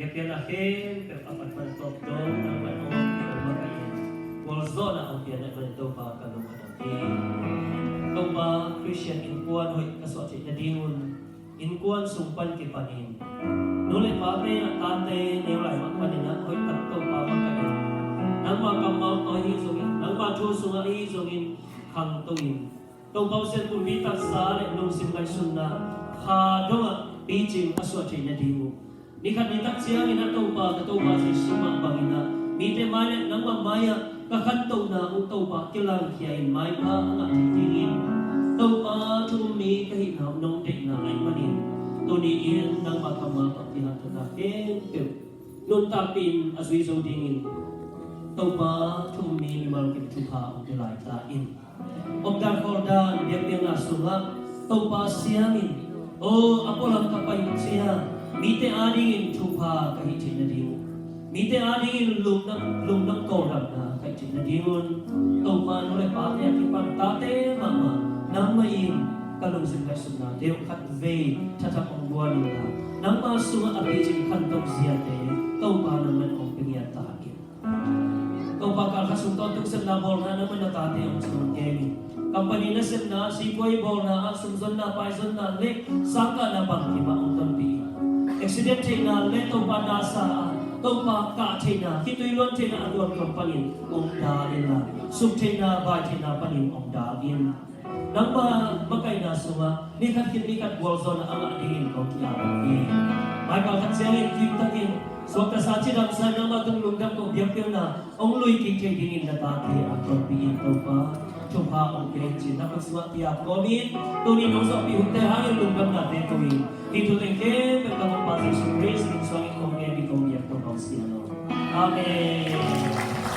Biar akhir dapat mentok dong ng manong pagkain. Walzo na ang tiyan at manito pa kalong kanaki. Ikaw ba, Christian, inkuan ho'y kaswati na dingon, inkuan sumpan kipanin. Nulay pape na tate nilay magpanina ho'y tatto pa pagkain. Nang makamaw ko hizungin, nang matusong ang hizungin, kang tuwin. Ikaw ba siya pumitak sa alay nung simlay sunna, kadong pijing kaswati na dingon. Nikanitak siya inataw pa sa sumang bangina. Mite mayan nang mamaya kakantaw na utaw pa kilang kiyain may pa ang ating tingin. Taw pa tumi kahinaw nung dik na ay manin. Tuniin ng makamapag tinatatakin. Nun tapin aswiso dingin. Taw pa tumi limalkin tuha ang kilay tain. Ogdang kordan biyang asunga. Taw pa siyamin. O ako lang kapayot siya. Mite adingin tupa kahitin na dingon. Mite adingin lum ng korang na kahitin na dingon. Taupan ulit pati at ipagtate mama nang maing kalungsin kasun na. Diyong katvay tatapang buwan nila. Nang masunga abijing kantong siyate, taupan naman ang pingyatakin. Taupan kakasungtong tuksan na bol na naman natate ang sunod kemi. Kampani na sin na, sipoy bol na, sumson na, paison na, lik, saka na bang kima ang tampi. Accident na leto panasa topa ka na kitoy lon na adon kang panin om dalin na sub na ba na panin om dalin nang ba makay na suma likat bolso na ang adingin ko kiyabi may kalkatseli kimtakin so kasachi dam sa nang matulungdam ko biyapyo na ong luy kikay dingin na taki akon piin topa Chumpa ang kirenchi na pagswati at komin tunin ang sa pihunte hangin lunggam natin tuwing ito tingke pagkakapasig si Grace din sa aming kong ebi kong yak to Amen.